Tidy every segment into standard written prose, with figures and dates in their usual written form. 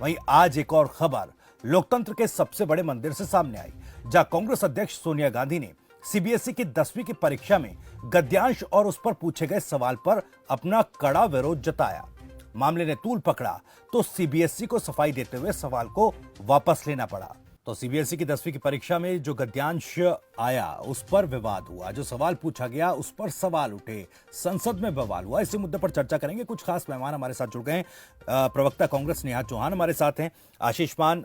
वहीं आज एक और खबर लोकतंत्र के सबसे बड़े मंदिर से सामने आई, जहां कांग्रेस अध्यक्ष सोनिया गांधी ने सीबीएसई की 10वीं की परीक्षा में गद्यांश और उस पर पूछे गए सवाल पर अपना कड़ा विरोध जताया। मामले ने तूल पकड़ा तो सीबीएसई को सफाई देते हुए सवाल को वापस लेना पड़ा। तो सीबीएसई की 10वीं की परीक्षा में जो गद्यांश आया उस पर विवाद हुआ, जो सवाल पूछा गया उस पर सवाल उठे, संसद में बवाल हुआ। इसी मुद्दे पर चर्चा करेंगे। कुछ खास मेहमान हमारे साथ जुड़ गए हैं। प्रवक्ता कांग्रेस नेहा चौहान हमारे साथ हैं, आशीष मान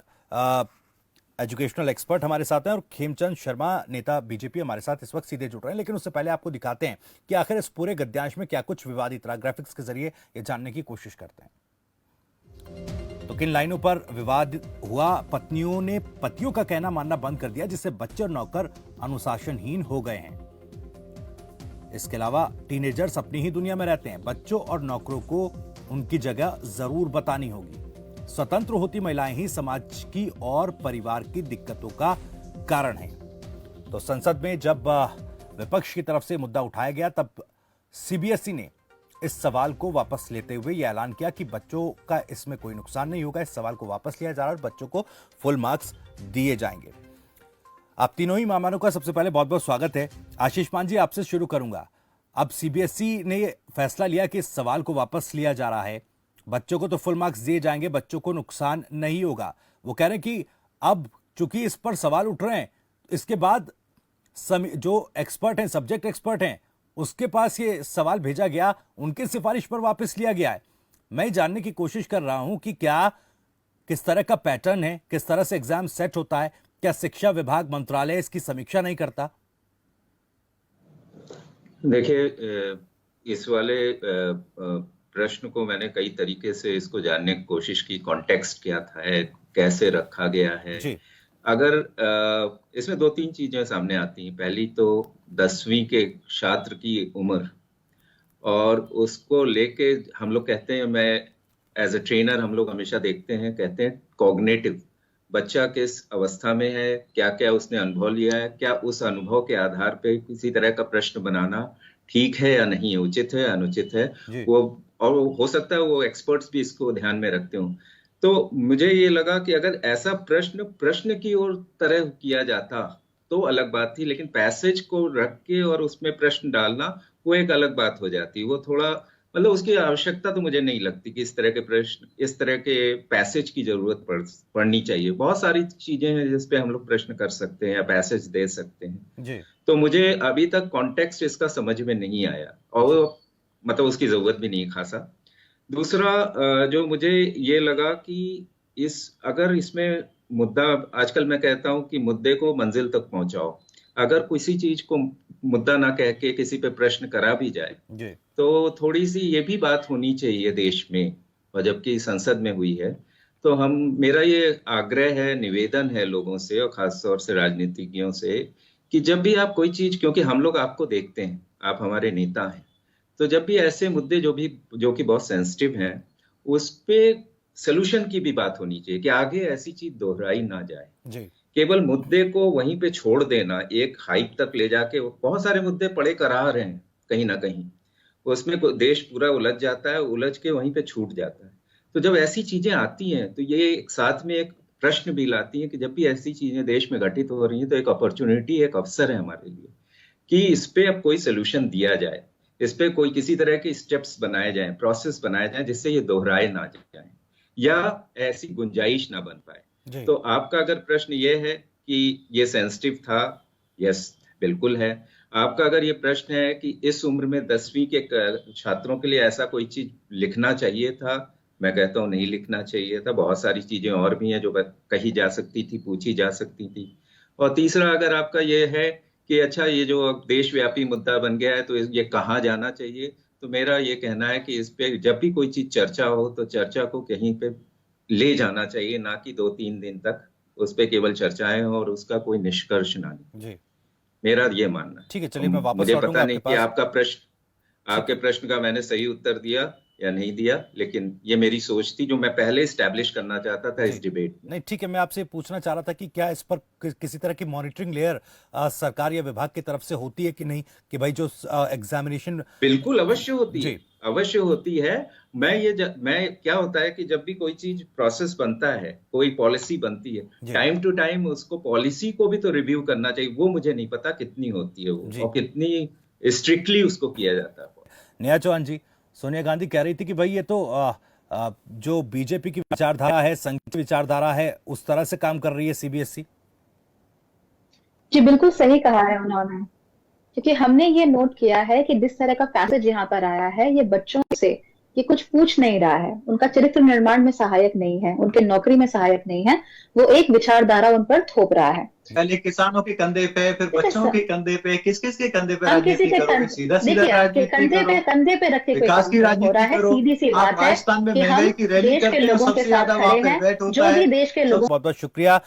एजुकेशनल एक्सपर्ट हमारे साथ हैं और खेमचंद शर्मा नेता बीजेपी हमारे साथ इस वक्त सीधे जुड़ रहे हैं। लेकिन उससे पहले आपको दिखाते हैं कि आखिर इस पूरे गद्यांश में क्या कुछ विवादित रहा। ग्राफिक्स के जरिए ये जानने की कोशिश करते हैं। तो किन लाइनों पर विवाद हुआ? पत्नियों ने पतियों का कहना मानना बंद कर दिया, जिससे बच्चे और नौकर अनुशासनहीन हो गए हैं। इसके अलावा टीनेजर्स अपनी ही दुनिया में रहते हैं। बच्चों और नौकरों को उनकी जगह जरूर बतानी होगी। स्वतंत्र होती महिलाएं ही समाज की और परिवार की दिक्कतों का कारण हैं। तो संसद में जब विपक्ष की तरफ से मुद्दा उठाया गया, तब सीबीएसई ने इस सवाल को वापस लेते हुए यह ऐलान किया कि बच्चों का इसमें कोई नुकसान नहीं होगा। इस सवाल को वापस लिया जा रहा है और बच्चों को फुल मार्क्स दिए जाएंगे। आप तीनों ही मेहमानों का सबसे पहले बहुत बहुत स्वागत है। आशीष मान जी, आपसे शुरू करूंगा। अब सीबीएसई ने फैसला लिया कि इस सवाल को वापस लिया जा रहा है, बच्चों को तो फुल मार्क्स दिए जाएंगे, बच्चों को नुकसान नहीं होगा। वो कह रहे हैं कि अब चूंकि इस पर सवाल उठ रहे हैं, इसके बाद जो एक्सपर्ट हैं, सब्जेक्ट एक्सपर्ट हैं, उसके पास ये सवाल भेजा गया, उनकी सिफारिश पर वापस लिया गया है। मैं जानने की कोशिश कर रहा हूं कि क्या किस तरह का पैटर्न है, किस तरह से एग्जाम सेट होता है, क्या शिक्षा विभाग मंत्रालय इसकी समीक्षा नहीं करता? देखिए, इस वाले प्रश्न को मैंने कई तरीके से इसको जानने की कोशिश की। कॉन्टेक्स्ट क्या था, कैसे रखा गया है जी। अगर इसमें दो तीन चीजें सामने आती हैं। पहली तो 10वीं के छात्र की उम्र, और उसको लेके हम लोग कहते हैं, मैं एज ए ट्रेनर हम लोग हमेशा देखते हैं, कहते हैं कॉग्निटिव, बच्चा किस अवस्था में है, क्या क्या उसने अनुभव लिया है, क्या उस अनुभव के आधार पे किसी तरह का प्रश्न बनाना ठीक है या नहीं है, उचित है या अनुचित है वो। और हो सकता है वो एक्सपर्ट्स भी इसको ध्यान में रखते हो। तो मुझे ये लगा कि अगर ऐसा प्रश्न की ओर तरह किया जाता तो अलग बात थी, लेकिन पैसेज को रख के और उसमें प्रश्न डालना वो एक अलग बात हो जाती। वो थोड़ा मतलब उसकी आवश्यकता तो मुझे नहीं लगती कि इस तरह के प्रश्न, इस तरह के पैसेज की जरूरत पड़नी चाहिए। बहुत सारी चीजें हैं जिस पे हम लोग प्रश्न कर सकते हैं या पैसेज दे सकते हैं जी। तो मुझे अभी तक कॉन्टेक्स्ट इसका समझ में नहीं आया, और मतलब उसकी जरूरत भी नहीं खासा। दूसरा जो मुझे ये लगा कि अगर इसमें मुद्दा, आजकल मैं कहता हूं कि मुद्दे को मंजिल तक पहुंचाओ। अगर किसी चीज को मुद्दा ना कह के किसी पे प्रश्न करा भी जाए जी। तो थोड़ी सी ये भी बात होनी चाहिए देश में, और जबकि संसद में हुई है। तो मेरा ये आग्रह है, निवेदन है लोगों से और खासतौर से राजनीतिज्ञों से, कि जब भी आप कोई चीज, क्योंकि हम लोग आपको देखते हैं, आप हमारे नेता हैं, तो जब भी ऐसे मुद्दे जो कि बहुत सेंसिटिव हैं, उस पे सोल्यूशन की भी बात होनी चाहिए कि आगे ऐसी चीज दोहराई ना जाए। जी। केवल मुद्दे को वहीं पे छोड़ देना, एक हाइप तक ले जाके, बहुत सारे मुद्दे पड़े करा रहे हैं कहीं ना कहीं, उसमें देश पूरा उलझ जाता है, उलझ के वहीं पे छूट जाता है। तो जब ऐसी चीजें आती हैं तो ये एक साथ में एक प्रश्न भी लाती है कि जब भी ऐसी चीजें देश में घटित हो रही हैं तो एक अपॉर्चुनिटी, एक अवसर है हमारे लिए कि इस पे अब कोई सोल्यूशन दिया जाए, इस पे कोई किसी तरह के स्टेप्स बनाए जाएं, प्रोसेस बनाए जाएं, जिससे ये दोहराए ना जाए या ऐसी गुंजाइश ना बन पाए। तो आपका अगर प्रश्न ये है कि ये सेंसिटिव था, यस बिल्कुल है। आपका अगर ये प्रश्न है कि इस उम्र में 10वीं के छात्रों के लिए ऐसा कोई चीज लिखना चाहिए था, मैं कहता हूँ नहीं लिखना चाहिए था। बहुत सारी चीजें और भी हैं जो कही जा सकती थी, पूछी जा सकती थी। और तीसरा, अगर आपका ये है कि अच्छा ये जो अब देशव्यापी मुद्दा बन गया है तो ये कहाँ जाना चाहिए, तो मेरा ये कहना है कि इस पे जब भी कोई चीज चर्चा हो तो चर्चा को कहीं पे ले जाना चाहिए, ना कि 2-3 दिन तक उस पे केवल चर्चाएं हो और उसका कोई निष्कर्ष ना निकले। मेरा ये मानना है। ठीक है, चलिए मैं वापस मुझे लौटूंगा पता नहीं आपके कि पास। आपके प्रश्न का मैंने सही उत्तर दिया या नहीं दिया, लेकिन ये मेरी सोच थी जो मैं पहले इस्टेब्लिश करना चाहता था इस डिबेट में। नहीं, ठीक है, मैं आपसे पूछना चाह रहा था कि क्या इस पर किसी तरह की मॉनिटरिंग लेयर सरकार या विभाग की तरफ से होती है कि नहीं, कि भाई जो एग्जामिनेशन। बिल्कुल अवश्य होती है, अवश्य होती है। मैं क्या होता है कि जब भी कोई चीज प्रोसेस बनता है, कोई पॉलिसी बनती है, जी। टाइम टू टाइम उसको पॉलिसी को भी तो रिव्यू करना चाहिए। वो मुझे नहीं पता कितनी होती है वो, जी। और कितनी स्ट्रिक्टली उसको किया जाता है। नेहा चौहान जी, सोनिया गांधी कह रही थी कि भाई ये तो जो बीजेपी की विचारधारा है, संघ की विचारधारा है, उस तरह से काम कर रही है सीबीएसई। जी बिल्कुल सही कहा है उन्होंने, क्योंकि हमने ये नोट किया है कि जिस तरह का पैसेज यहाँ पर आया है, ये बच्चों से ये कुछ पूछ नहीं रहा है, उनका चरित्र निर्माण में सहायक नहीं है, उनके नौकरी में सहायक नहीं है, वो एक विचारधारा उन पर थोप रहा है। पहले किसानों के कंधे पे, फिर बच्चों के कंधे पे, किस किस के कंधे पे हम किसी राजनीति के करोगे? सीधा सीधा देखिए, आपके राजनीति कंधे पे रख के कोई विकास काम की नहीं हो राजनीति रहा है। करो। सीधी सी आप बात है राजस्थान में कि हम महंगाई की रैली देश के करते हो, लोगों के सबसे साथ ज्यादा वहां खड़े पे हैं, वेट होता जो भी है। देश के लोगों। बहुत बहुत शुक्रिया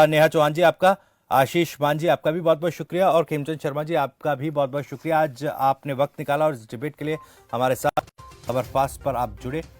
नेहा चौहान जी आपका, आशीष मान जी आपका भी बहुत बहुत शुक्रिया, और खेमचंद शर्मा जी आपका भी बहुत बहुत शुक्रिया। आज आपने वक्त निकाला और इस डिबेट के लिए हमारे साथ खबर फास्ट पर आप जुड़े।